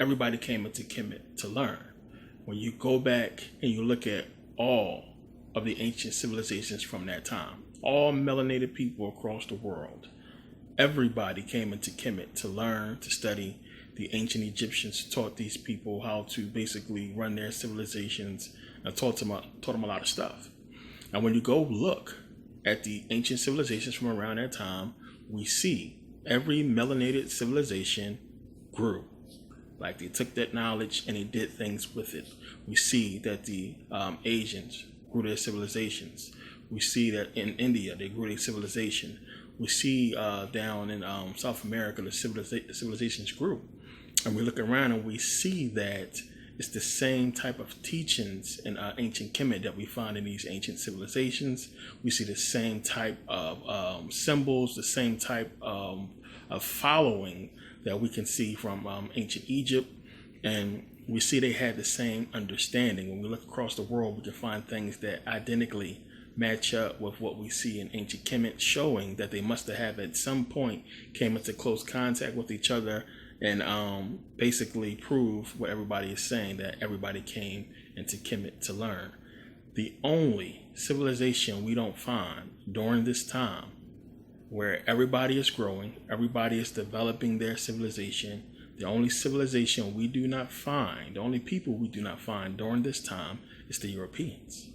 everybody came into Kemet to learn. When you go back and you look at all of the ancient civilizations from that time, all melanated people across the world, everybody came into Kemet to learn, to study. The ancient Egyptians taught these people how to basically run their civilizations and taught them a lot of stuff. And when you go look at the ancient civilizations from around that time, we see every melanated civilization grew. Like they took that knowledge and they did things with it. We see that the Asians grew their civilizations. We see that in India, they grew their civilization. We see down in South America, the civilizations grew. And we look around and we see that it's the same type of teachings in ancient Kemet that we find in these ancient civilizations. We see the same type of symbols, the same type of following that we can see from ancient Egypt. And we see they had the same understanding. When we look across the world, we can find things that identically match up with what we see in ancient Kemet, showing that they must have at some point came into close contact with each other and basically prove what everybody is saying, that everybody came into Kemet to learn. The only civilization we don't find during this time where everybody is growing, everybody is developing their civilization, the only civilization we do not find, the only people we do not find during this time is the Europeans,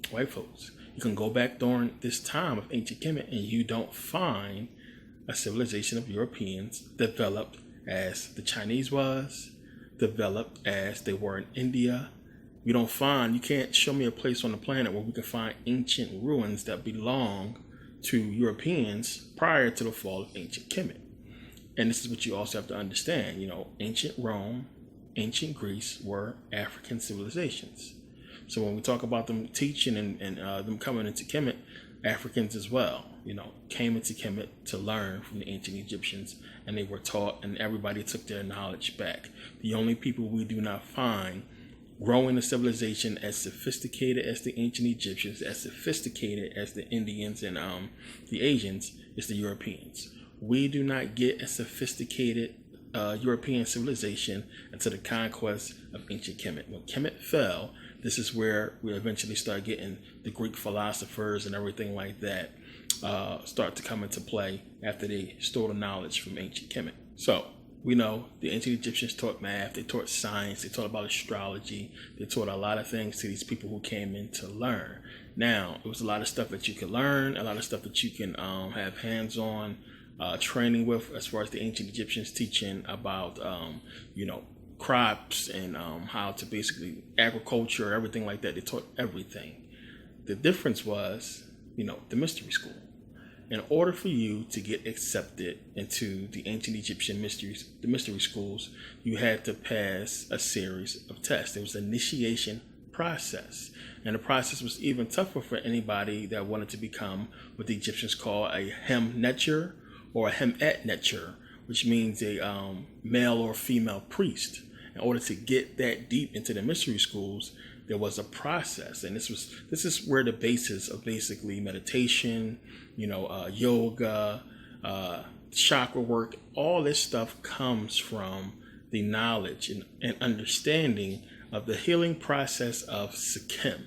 white folks. You can go back during this time of ancient Kemet and you don't find a civilization of Europeans developed as the Chinese was, developed as they were in India. You can't show me a place on the planet where we can find ancient ruins that belong to Europeans prior to the fall of ancient Kemet. And this is what you also have to understand. Ancient Rome, ancient Greece were African civilizations. So when we talk about them teaching and them coming into Kemet, Africans as well, came into Kemet to learn from the ancient Egyptians, and they were taught, and everybody took their knowledge back. The only people we do not find growing a civilization as sophisticated as the ancient Egyptians, as sophisticated as the Indians and the Asians, is the Europeans. We do not get a sophisticated European civilization until the conquest of ancient Kemet. When Kemet fell, this is where we eventually start getting the Greek philosophers and everything like that start to come into play after they stole the knowledge from ancient Kemet. So we know the ancient Egyptians taught math, they taught science, they taught about astrology, they taught a lot of things to these people who came in to learn. Now, it was a lot of stuff that you could learn, a lot of stuff that you can have hands-on training with, as far as the ancient Egyptians teaching about, crops and how to basically agriculture, everything like that. They taught everything. The difference was, the mystery school. In order for you to get accepted into the ancient Egyptian the mystery schools, you had to pass a series of tests. There was an initiation process. And the process was even tougher for anybody that wanted to become what the Egyptians call a hem-netcher or a hem-et-netcher, which means a male or female priest. In order to get that deep into the mystery schools, there was a process, and this is where the basis of basically meditation, yoga, chakra work, all this stuff comes from the knowledge and understanding of the healing process of Sikkim.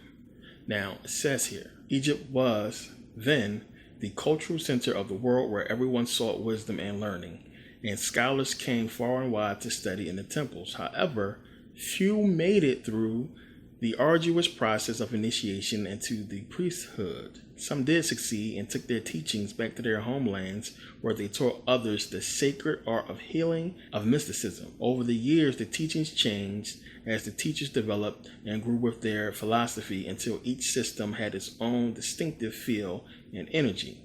Now, it says here, Egypt was then the cultural center of the world where everyone sought wisdom and learning, and scholars came far and wide to study in the temples. However, few made it through the arduous process of initiation into the priesthood. Some did succeed and took their teachings back to their homelands, where they taught others the sacred art of healing, of mysticism. Over the years, the teachings changed as the teachers developed and grew with their philosophy until each system had its own distinctive feel and energy.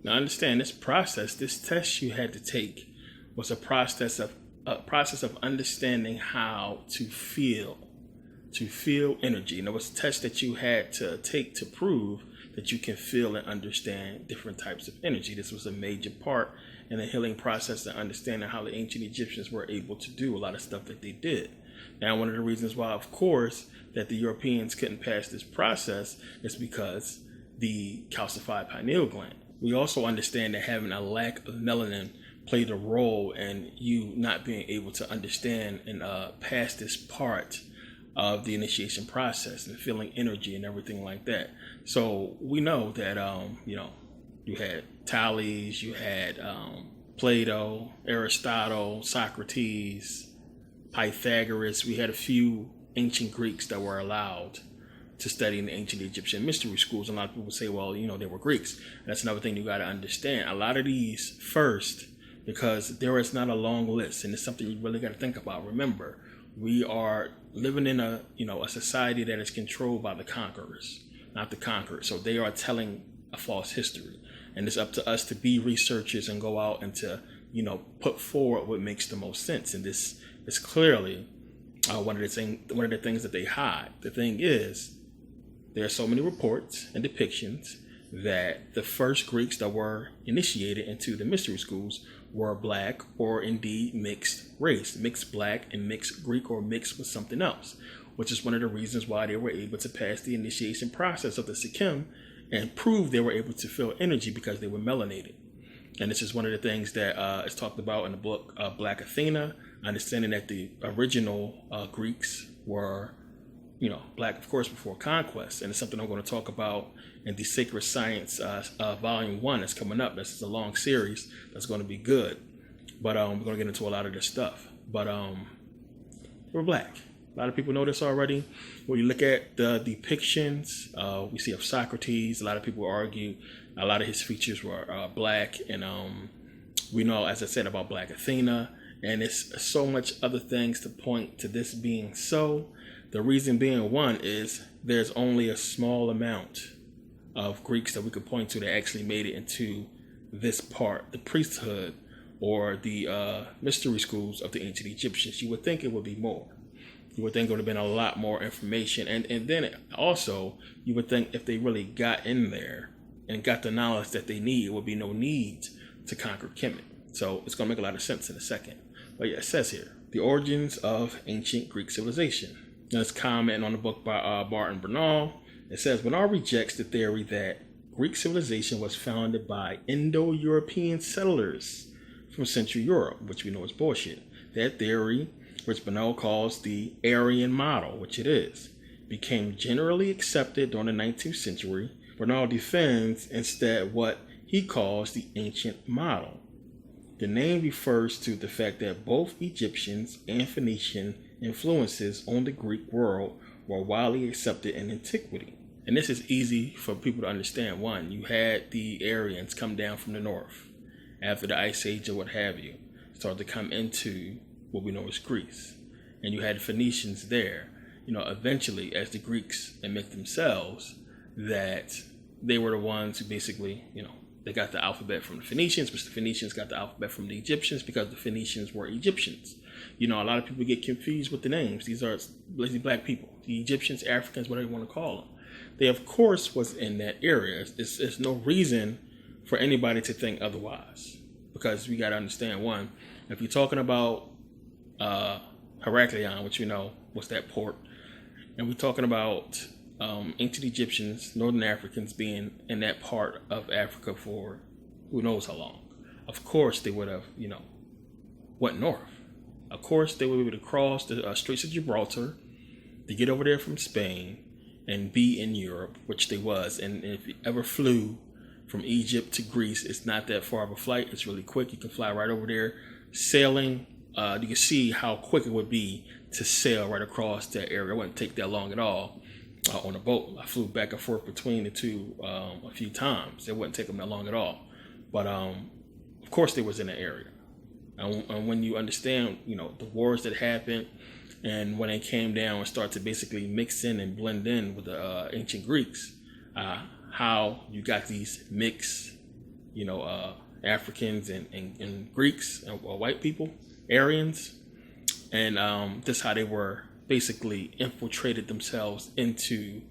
Now understand, this process, this test you had to take, was a process of understanding how to feel energy. And there was tests that you had to take to prove that you can feel and understand different types of energy. This was a major part in the healing process and understanding how the ancient Egyptians were able to do a lot of stuff that they did. Now, one of the reasons why, of course, that the Europeans couldn't pass this process is because the calcified pineal gland. We also understand that having a lack of melanin played a role in you not being able to understand and pass this part of the initiation process and feeling energy and everything like that. So we know that, you had Thales, you had Plato, Aristotle, Socrates, Pythagoras. We had a few ancient Greeks that were allowed to study in the ancient Egyptian mystery schools. And a lot of people say, well, they were Greeks. That's another thing you got to understand. A lot of these first, because there is not a long list, and it's something you really got to think about. Remember, we are living in a society that is controlled by the conquerors, not the conquered. So they are telling a false history, and it's up to us to be researchers and go out and to put forward what makes the most sense. And this is clearly one of the things that they hide. The thing is, there are so many reports and depictions that the first Greeks that were initiated into the mystery schools were black or indeed mixed race, mixed black and mixed Greek or mixed with something else, which is one of the reasons why they were able to pass the initiation process of the Sikkim and prove they were able to feel energy because they were melanated. And this is one of the things that is talked about in the book Black Athena, understanding that the original Greeks were black, of course, before conquest. And it's something I'm going to talk about in the Sacred Science Volume 1 that's coming up. This is a long series that's going to be good. But we're going to get into a lot of this stuff. But we're black. A lot of people know this already. When you look at the depictions we see of Socrates, a lot of people argue a lot of his features were black. And we know, as I said, about Black Athena. And it's so much other things to point to this being so. The reason being, one, is there's only a small amount of Greeks that we could point to that actually made it into this part, the priesthood or the mystery schools of the ancient Egyptians. You would think it would be more. You would think it would have been a lot more information. And then also, you would think if they really got in there and got the knowledge that they need, it would be no need to conquer Kemet. So it's going to make a lot of sense in a second. But yeah, it says here, the origins of ancient Greek civilization. Let's comment on the book by Barton Bernal. It says, Bernal rejects the theory that Greek civilization was founded by Indo-European settlers from Central Europe, which we know is bullshit. That theory, which Bernal calls the Aryan model, which it is, became generally accepted during the 19th century. Bernal defends instead what he calls the ancient model. The name refers to the fact that both Egyptians and Phoenician influences on the Greek world were widely accepted in antiquity. And this is easy for people to understand. One, you had the Aryans come down from the north after the Ice Age or what have you, started to come into what we know as Greece. And you had the Phoenicians there. Eventually, as the Greeks admit themselves, that they were the ones who basically, they got the alphabet from the Phoenicians, which the Phoenicians got the alphabet from the Egyptians because the Phoenicians were Egyptians. A lot of people get confused with the names. These are lazy black people, the Egyptians, Africans, whatever you want to call them. They, of course, was in that area. There's no reason for anybody to think otherwise, because we got to understand, one, if you're talking about Heraklion, which was that port, and we're talking about ancient Egyptians, Northern Africans being in that part of Africa for who knows how long. Of course, they would have, went north. Of course, they would be able to cross the Straits of Gibraltar to get over there from Spain and be in Europe, which they was. And if you ever flew from Egypt to Greece, it's not that far of a flight. It's really quick. You can fly right over there. Sailing, you can see how quick it would be to sail right across that area. It wouldn't take that long at all. On a boat, I flew back and forth between the two a few times. It wouldn't take them that long at all. But of course, they was in the area. And when you understand, the wars that happened, and when they came down and started to basically mix in and blend in with the ancient Greeks, how you got these mixed, Africans and Greeks, white people, Aryans, and that's how they were basically infiltrated themselves into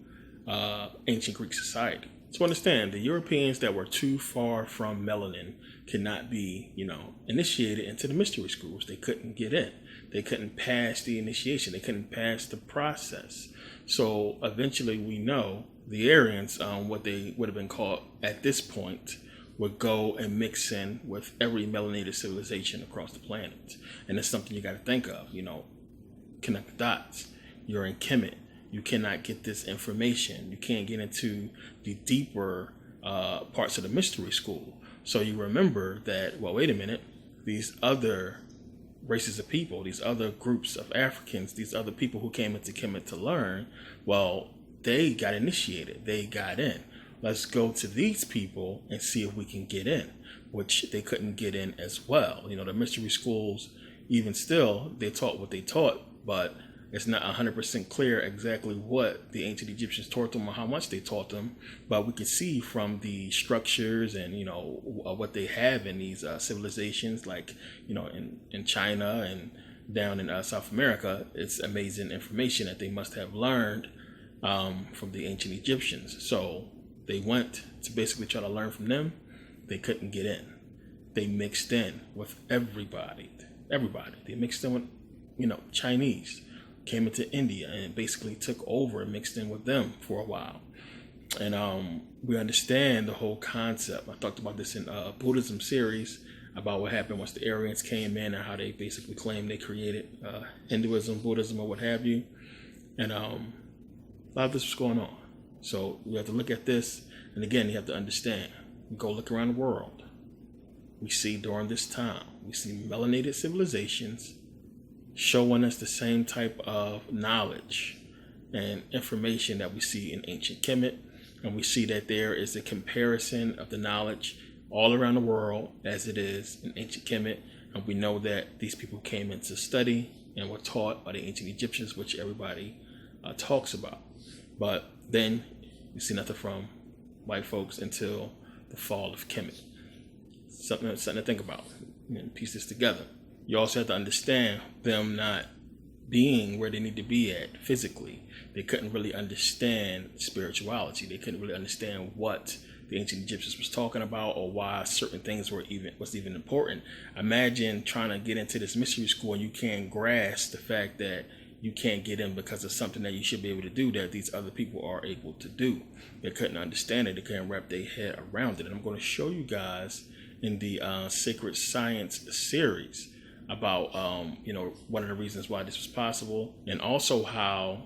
ancient Greek society. So understand, the Europeans that were too far from melanin could not be, initiated into the mystery schools. They couldn't get in. They couldn't pass the initiation. They couldn't pass the process. So eventually we know the Aryans, what they would have been called at this point, would go and mix in with every melanated civilization across the planet. And it's something you got to think of, connect the dots. You're in Kemet. You cannot get this information. You can't get into the deeper parts of the mystery school. So you remember that, well, wait a minute, these other races of people, these other groups of Africans, these other people who came into Kemet to learn, well, they got initiated. They got in. Let's go to these people and see if we can get in, which they couldn't get in as well. The mystery schools, even still, they taught what they taught, but it's not 100% clear exactly what the ancient Egyptians taught them or how much they taught them. But we can see from the structures and, what they have in these civilizations, like, in China and down in South America, it's amazing information that they must have learned from the ancient Egyptians. So they went to basically try to learn from them. They couldn't get in. They mixed in with everybody. They mixed in with, Chinese. Came into India and basically took over and mixed in with them for a while. And we understand the whole concept. I talked about this in a Buddhism series about what happened once the Aryans came in and how they basically claimed they created Hinduism, Buddhism, or what have you. And a lot of this was going on. So we have to look at this. And again, you have to understand, go look around the world. We see during this time, we see melanated civilizations showing us the same type of knowledge and information that we see in ancient Kemet. And we see that there is a comparison of the knowledge all around the world as it is in ancient Kemet. And we know that these people came in to study and were taught by the ancient Egyptians, which everybody talks about. But then you see nothing from white folks until the fall of Kemet. Something to think about and piece this together. You also have to understand them not being where they need to be at physically. They couldn't really understand spirituality. They couldn't really understand what the ancient Egyptians was talking about or why certain things was even important. Imagine trying to get into this mystery school and you can't grasp the fact that you can't get in because of something that you should be able to do that these other people are able to do. They couldn't understand it. They couldn't wrap their head around it. And I'm going to show you guys in the Sacred Science series about, one of the reasons why this was possible, and also how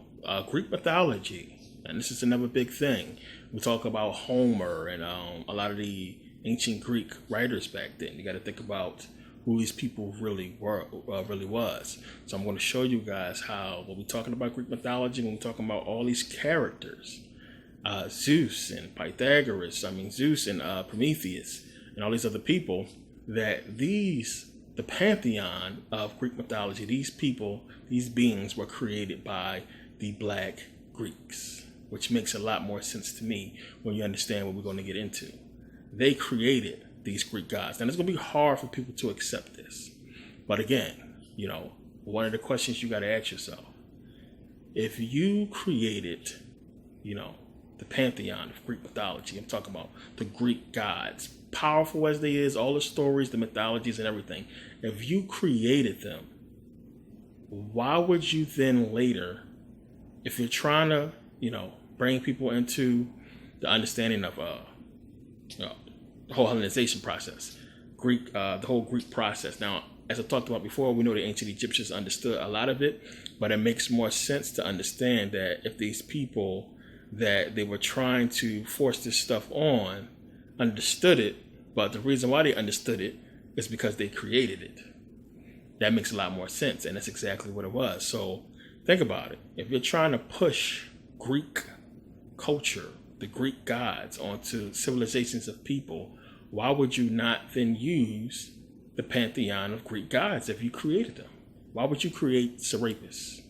Greek mythology, and this is another big thing. We talk about Homer and a lot of the ancient Greek writers back then. You got to think about who these people really was. So I'm going to show you guys how, when we're talking about Greek mythology, when we're talking about all these characters, Zeus and Pythagoras, Zeus and Prometheus, and all these other people, that the pantheon of Greek mythology, these people, these beings were created by the Black Greeks, which makes a lot more sense to me when you understand what we're going to get into. They created these Greek gods. And it's going to be hard for people to accept this. But again, one of the questions you got to ask yourself, if you created, the pantheon of Greek mythology, I'm talking about the Greek gods, powerful as they is, all the stories, the mythologies and everything, if you created them, why would you then later, if you're trying to, bring people into the understanding of the whole Hellenization process, the whole Greek process. Now, as I talked about before, we know the ancient Egyptians understood a lot of it, but it makes more sense to understand that if these people that they were trying to force this stuff on understood it, but the reason why they understood it is because they created it. That makes a lot more sense, and that's exactly what it was. So think about it. If you're trying to push Greek culture, the Greek gods, onto civilizations of people, why would you not then use the pantheon of Greek gods if you created them? Why would you create Serapis?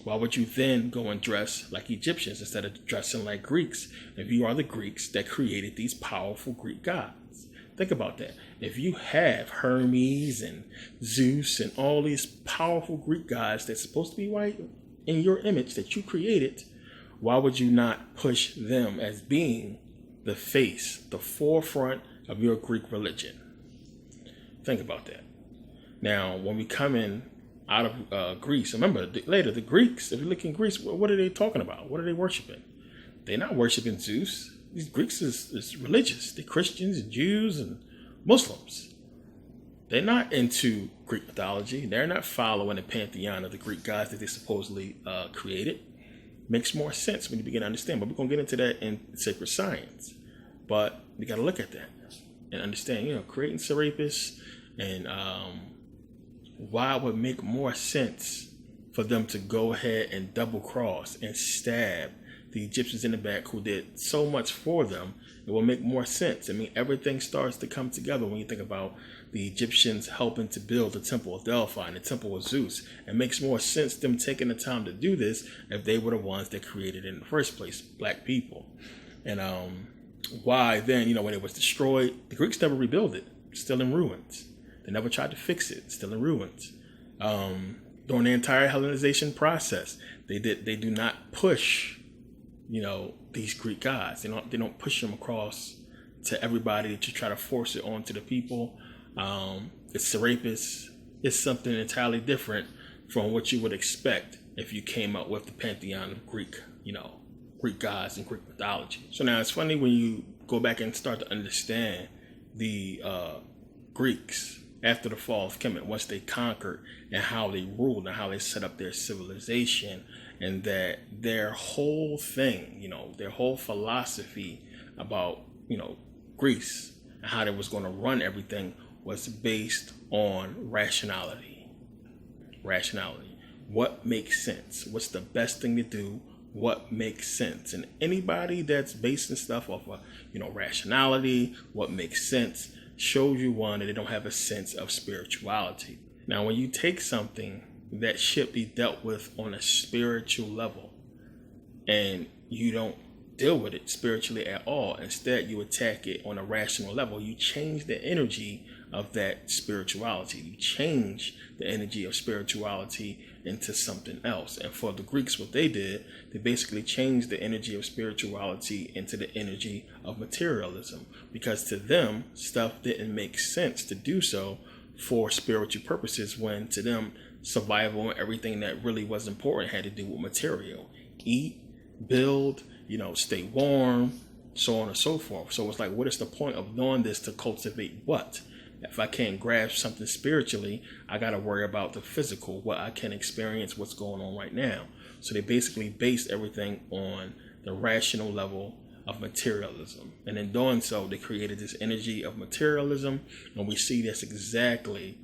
Why would you then go and dress like Egyptians instead of dressing like Greeks if you are the Greeks that created these powerful Greek gods? Think about that. If you have Hermes and Zeus and all these powerful Greek gods that's supposed to be white in your image that you created, why would you not push them as being the face, the forefront of your Greek religion? Think about that. Now, when we come in out of Greece, remember later the Greeks, if you look in Greece, what are they talking about? What are they worshiping? They're not worshiping Zeus. these Greeks is religious. They're Christians and Jews and Muslims. They're not into Greek mythology. They're not following the pantheon of the Greek gods that they supposedly created. Makes more sense when you begin to understand. But we're going to get into that in sacred science. But you got to look at that and understand, creating Serapis and why it would make more sense for them to go ahead and double cross and stab the Egyptians in the back who did so much for them. It will make more sense. I mean, everything starts to come together when you think about the Egyptians helping to build the temple of Delphi and the temple of Zeus. It makes more sense them taking the time to do this if they were the ones that created it in the first place, black people. And why then, when it was destroyed, the Greeks never rebuilt it, still in ruins. They never tried to fix it, still in ruins. During the entire Hellenization process, they do not push these Greek gods. They don't push them across to everybody to try to force it onto the people. It's Serapis. It's something entirely different from what you would expect if you came up with the pantheon of Greek gods and Greek mythology. So now it's funny when you go back and start to understand the Greeks after the fall of Kemet, once they conquered and how they ruled and how they set up their civilization, and that their whole thing, their whole philosophy about, Greece and how they was going to run everything was based on rationality. What makes sense? What's the best thing to do? What makes sense? And anybody that's basing stuff off of, rationality, what makes sense, shows you one that they don't have a sense of spirituality. Now, when you take something that should be dealt with on a spiritual level and you don't deal with it spiritually at all, instead you attack it on a rational level, you change the energy of that spirituality. You change the energy of spirituality into something else. And for the Greeks, what they did, they basically changed the energy of spirituality into the energy of materialism, because to them, stuff didn't make sense to do so for spiritual purposes, when to them, survival and everything that really was important had to do with material. Eat, build, stay warm, so on and so forth. So it's like, what is the point of doing this to cultivate what? If I can't grasp something spiritually, I got to worry about the physical, what I can experience, what's going on right now. So they basically based everything on the rational level of materialism. And in doing so, they created this energy of materialism. And we see that's exactly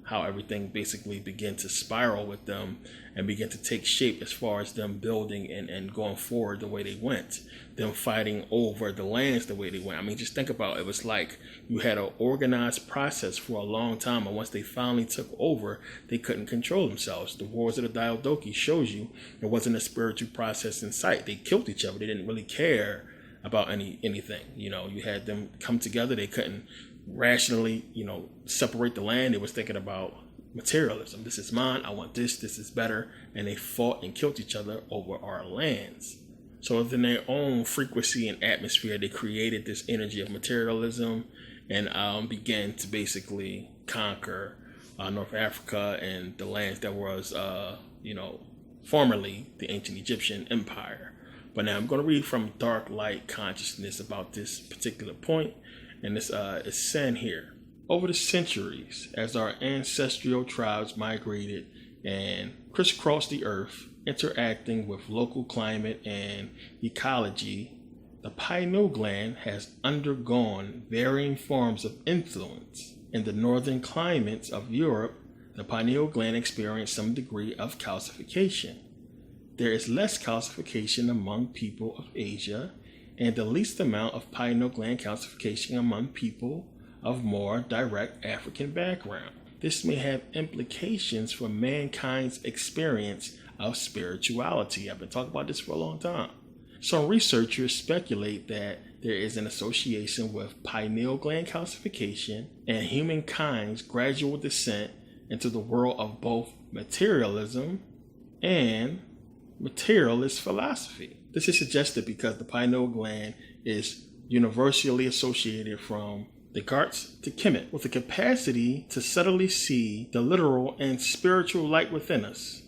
how everything basically began to spiral with them and begin to take shape as far as them building and going forward the way they went, them fighting over the lands the way they went. I mean, just think about it. It was like you had an organized process for a long time, and once they finally took over, they couldn't control themselves. The Wars of the Diadochi shows you there wasn't a spiritual process in sight. They killed each other. They didn't really care about anything. You had them come together. They couldn't rationally, separate the land. They was thinking about materialism. This is mine. I want this. This is better. And they fought and killed each other over our lands. So within their own frequency and atmosphere, they created this energy of materialism and began to basically conquer North Africa and the lands that was, formerly the ancient Egyptian empire. But now I'm going to read from Dark Light Consciousness about this particular point. And this is saying here, over the centuries, as our ancestral tribes migrated and crisscrossed the earth, interacting with local climate and ecology, the pineal gland has undergone varying forms of influence. In the northern climates of Europe, the pineal gland experienced some degree of calcification. There is less calcification among people of Asia, and the least amount of pineal gland calcification among people of more direct African background. This may have implications for mankind's experience of spirituality. I've been talking about this for a long time. Some researchers speculate that there is an association with pineal gland calcification and humankind's gradual descent into the world of both materialism and materialist philosophy. This is suggested because the pineal gland is universally associated from Descartes to Kemet with the capacity to subtly see the literal and spiritual light within us.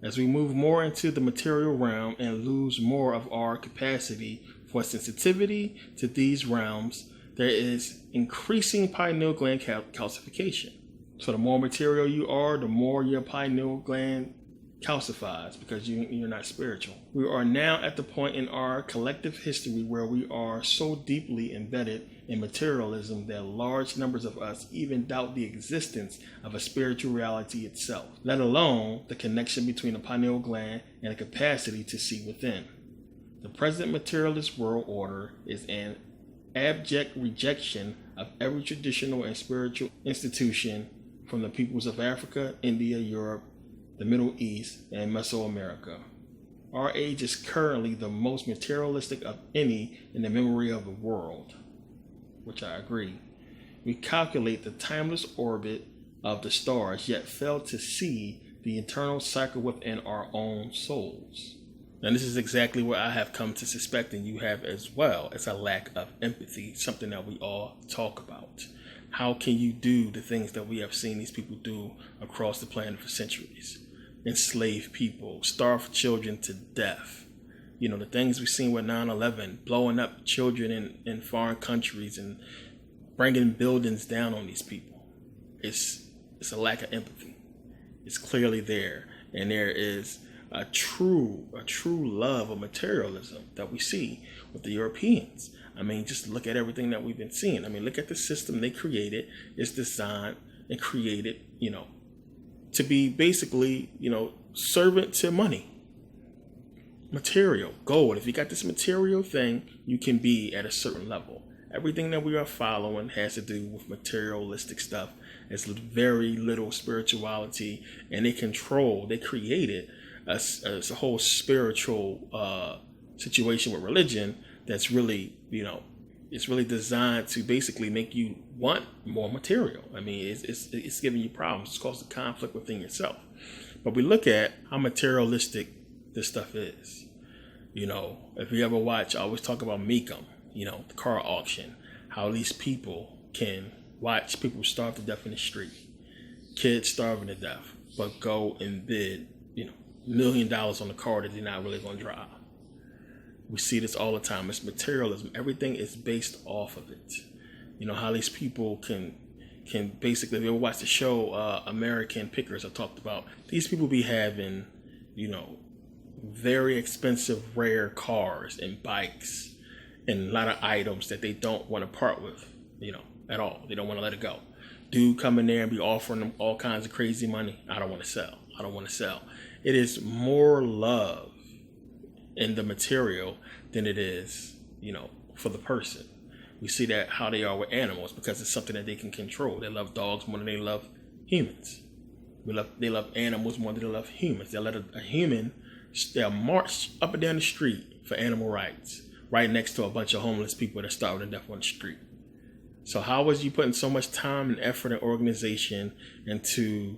As we move more into the material realm and lose more of our capacity For sensitivity to these realms, there is increasing pineal gland calcification. So the more material you are, the more your pineal gland calcifies because you're not spiritual. We are now at the point in our collective history where we are so deeply embedded in materialism that large numbers of us even doubt the existence of a spiritual reality itself, let alone the connection between the pineal gland and the capacity to see within. The present materialist world order is an abject rejection of every traditional and spiritual institution from the peoples of Africa, India, Europe, the Middle East, and Mesoamerica. Our age is currently the most materialistic of any in the memory of the world, which I agree. We calculate the timeless orbit of the stars, yet fail to see the internal cycle within our own souls. And this is exactly what I have come to suspect, and you have as well. It's a lack of empathy, something that we all talk about. How can you do the things that we have seen these people do across the planet for centuries? Enslave people, starve children to death. You know, the things we've seen with 9/11, blowing up children in foreign countries and bringing buildings down on these people. It's a lack of empathy. It's clearly there. And there is a true love of materialism that we see with the Europeans. I mean, just look at everything that we've been seeing. I mean, look at the system they created. It's designed and created, to be basically, servant to money. Material, gold. If you got this material thing, you can be at a certain level. Everything that we are following has to do with materialistic stuff. It's very little spirituality, and they created a whole spiritual situation with religion that's really, it's really designed to basically make you want more material. I mean, it's giving you problems. It's causing conflict within yourself. But we look at how materialistic this stuff is. If you ever watch, I always talk about Meekum, the car auction, how these people can watch people starve to death in the street, kids starving to death, but go and bid, $1 million on a car that they're not really going to drive. We see this all the time. It's materialism. Everything is based off of it. How these people can basically, if you ever watch the show American Pickers, I talked about, these people be having, very expensive, rare cars and bikes and a lot of items that they don't want to part with, at all. They don't want to let it go. Dude come in there and be offering them all kinds of crazy money. I don't want to sell. It is more love in the material than it is, for the person. We see that how they are with animals because it's something that they can control. They love dogs more than they love humans. They love animals more than they love humans. They'll let a human, they'll march up and down the street for animal rights, right next to a bunch of homeless people that starving to death on the street. So how was you putting so much time and effort and organization into,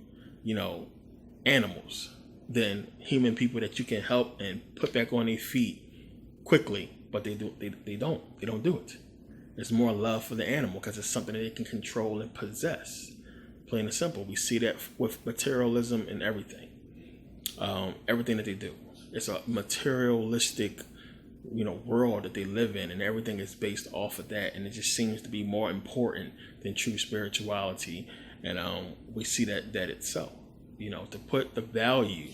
animals than human people that you can help and put back on their feet quickly? But they don't do it. There's more love for the animal because it's something that they can control and possess. Plain and simple. We see that with materialism and everything. Everything that they do. It's a materialistic, world that they live in, and everything is based off of that. And it just seems to be more important than true spirituality. And we see that it's so. To put the value,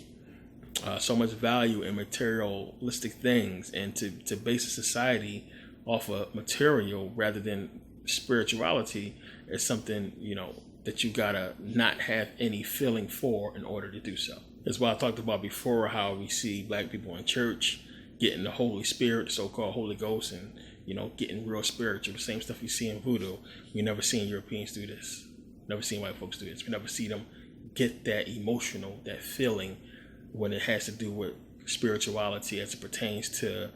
so much value in materialistic things, and to base a society off of material rather than spirituality is something, that you gotta not have any feeling for in order to do so. That's why I talked about before how we see black people in church getting the Holy Spirit, the so-called Holy Ghost, and, getting real spiritual. The same stuff we see in voodoo. We never seen Europeans do this. Never seen white folks do this. We never see them get that emotional, that feeling when it has to do with spirituality as it pertains to,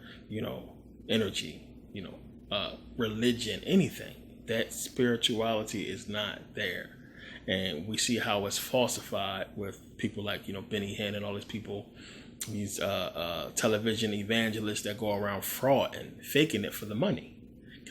energy, religion, anything. That spirituality is not there. And we see how it's falsified with people like, Benny Hinn and all these people, these television evangelists that go around fraud and faking it for the money.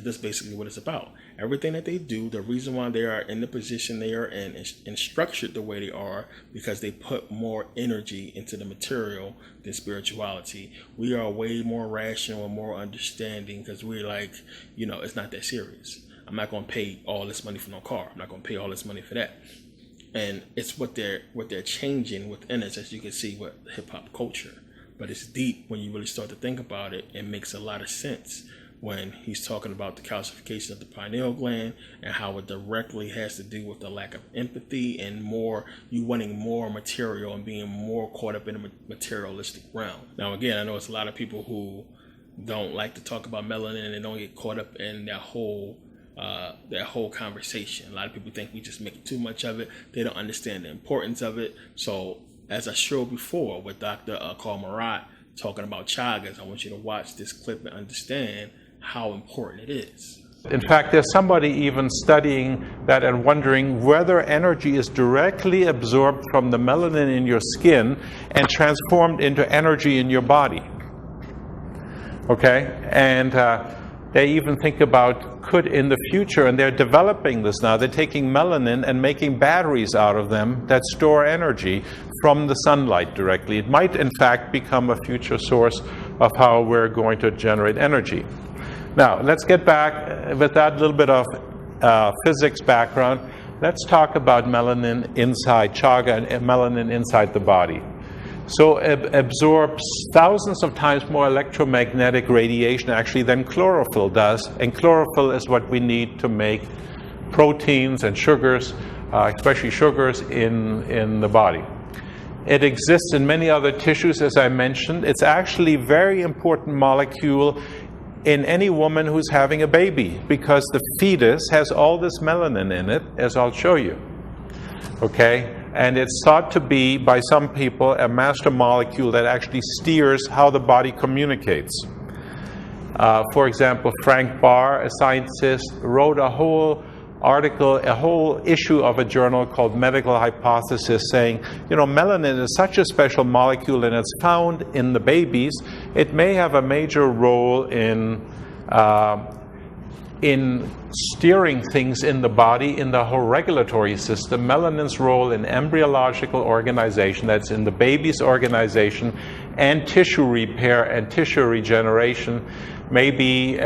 because that's basically what it's about. Everything that they do, the reason why they are in the position they are in and structured the way they are, because they put more energy into the material than spirituality. We are way more rational and more understanding because we're like, it's not that serious. I'm not going to pay all this money for no car. I'm not going to pay all this money for that. And it's what they're changing within us, as you can see with hip hop culture. But it's deep when you really start to think about it. It makes a lot of sense when he's talking about the calcification of the pineal gland and how it directly has to do with the lack of empathy and you wanting more material and being more caught up in a materialistic realm. Now, again, I know it's a lot of people who don't like to talk about melanin and they don't get caught up in that whole conversation. A lot of people think we just make too much of it. They don't understand the importance of it. So as I showed before with Dr. Carl Marat talking about chagas, I want you to watch this clip and understand how important it is. In fact, there's somebody even studying that and wondering whether energy is directly absorbed from the melanin in your skin and transformed into energy in your body. Okay? And they even think about could in the future, and they're developing this now, they're taking melanin and making batteries out of them that store energy from the sunlight directly. It might in fact become a future source of how we're going to generate energy. Now, let's get back with that little bit of physics background. Let's talk about melanin inside chaga and melanin inside the body. So it absorbs thousands of times more electromagnetic radiation actually than chlorophyll does. And chlorophyll is what we need to make proteins and sugars, especially sugars in the body. It exists in many other tissues, as I mentioned. It's actually a very important molecule in any woman who's having a baby because the fetus has all this melanin in it, as I'll show you. Okay? And it's thought to be, by some people, a master molecule that actually steers how the body communicates. For example, Frank Barr, a scientist, wrote a whole article, a whole issue of a journal called Medical Hypothesis saying, melanin is such a special molecule and it's found in the babies. It may have a major role in steering things in the body, in the whole regulatory system. Melanin's role in embryological organization, that's in the baby's organization, and tissue repair and tissue regeneration may be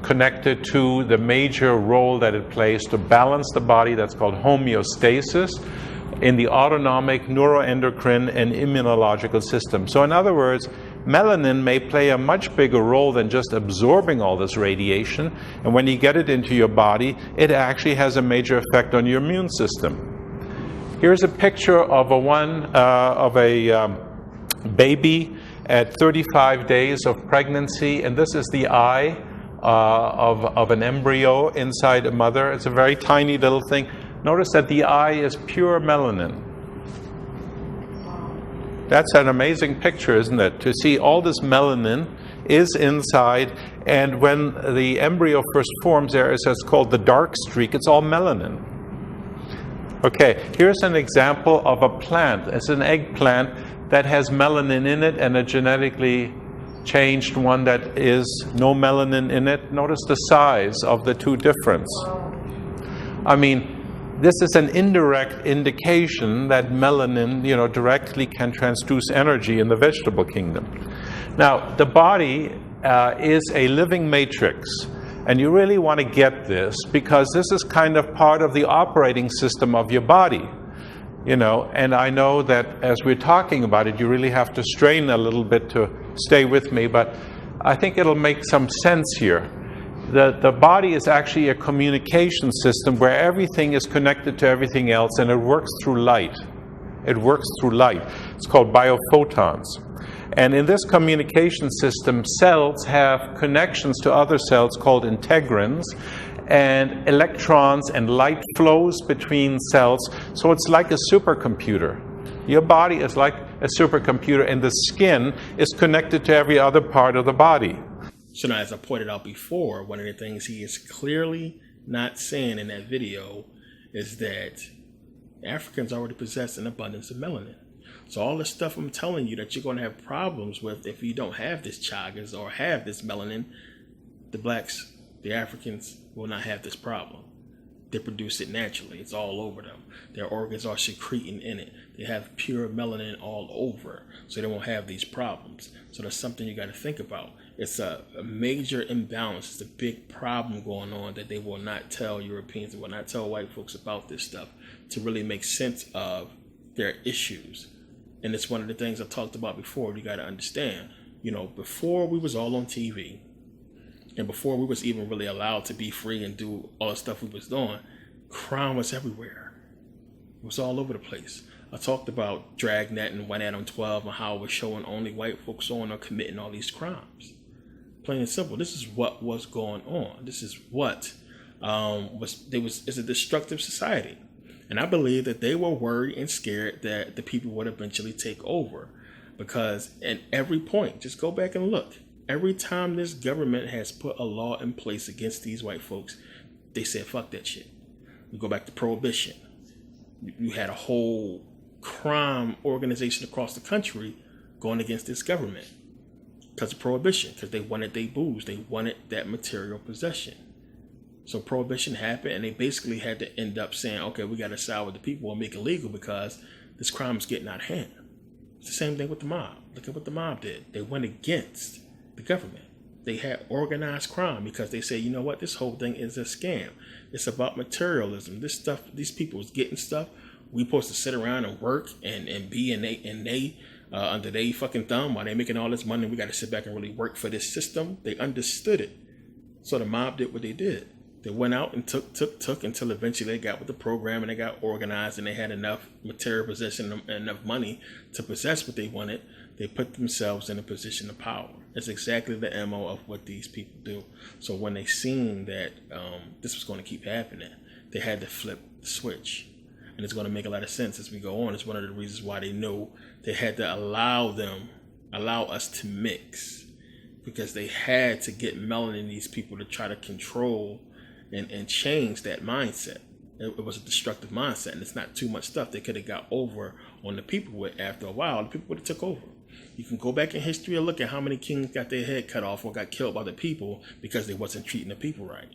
connected to the major role that it plays to balance the body, that's called homeostasis, in the autonomic, neuroendocrine, and immunological system. So in other words, melanin may play a much bigger role than just absorbing all this radiation, and when you get it into your body, it actually has a major effect on your immune system. Here's a picture of a baby at 35 days of pregnancy, and this is the eye of an embryo inside a mother. It's a very tiny little thing. Notice that the eye is pure melanin. That's an amazing picture, isn't it? To see all this melanin is inside, and when the embryo first forms, there is what's called the dark streak. It's all melanin. Okay, here's an example of a plant. It's an eggplant that has melanin in it and a genetically changed one that is no melanin in it. Notice the size of the two difference. I mean, this is an indirect indication that melanin, directly can transduce energy in the vegetable kingdom. Now, the body is a living matrix, and you really want to get this because this is kind of part of the operating system of your body. And I know that as we're talking about it, you really have to strain a little bit to stay with me, but I think it'll make some sense here. The body is actually a communication system where everything is connected to everything else, and it works through light. It works through light. It's called biophotons. And in this communication system, cells have connections to other cells called integrins, and electrons and light flows between cells. So it's like a supercomputer. Your body is like a supercomputer, and the skin is connected to every other part of the body. So now, as I pointed out before, one of the things he is clearly not saying in that video is that Africans already possess an abundance of melanin. So all the stuff I'm telling you that you're going to have problems with if you don't have this chagas or have this melanin, the blacks The Africans will not have this problem. They produce it naturally. It's all over them. Their organs are secreting in it. They have pure melanin all over, so they won't have these problems. So that's something you got to think about. It's a major imbalance. It's a big problem going on that they will not tell Europeans. They will not tell white folks about this stuff to really make sense of their issues. And it's one of the things I talked about before. You got to understand, before we was all on TV, and before we was even really allowed to be free and do all the stuff we was doing, crime was everywhere. It was all over the place. I talked about Dragnet and 1 Adam 12 and how it was showing only white folks on or committing all these crimes. Plain and simple. This is what was going on. This is what is a destructive society. And I believe that they were worried and scared that the people would eventually take over. Because at every point, just go back and look. Every time this government has put a law in place against these white folks, they said, fuck that shit. We go back to Prohibition. You had a whole crime organization across the country going against this government because of Prohibition, because they wanted their booze. They wanted that material possession. So Prohibition happened, and they basically had to end up saying, okay, we got to side with the people and make it legal because this crime is getting out of hand. It's the same thing with the mob. Look at what the mob did. They went against the government. They had organized crime because they say, you know what, this whole thing is a scam. It's about materialism. This stuff, these people is getting stuff. We supposed to sit around and work and be under they fucking thumb while they making all this money. We got to sit back and really work for this system. They understood it. So the mob did what they did. They went out and took until eventually they got with the program and they got organized and they had enough material possession and enough money to possess what they wanted. They put themselves in a position of power. It's exactly the MO of what these people do. So when they seen that this was going to keep happening, they had to flip the switch. And it's going to make a lot of sense as we go on. It's one of the reasons why they knew they had to allow us to mix, because they had to get melanin in these people to try to control and change that mindset. It was a destructive mindset, and it's not too much stuff they could have got over on the people with. After a while, the people would have took over. You can go back in history and look at how many kings got their head cut off or got killed by the people because they wasn't treating the people right.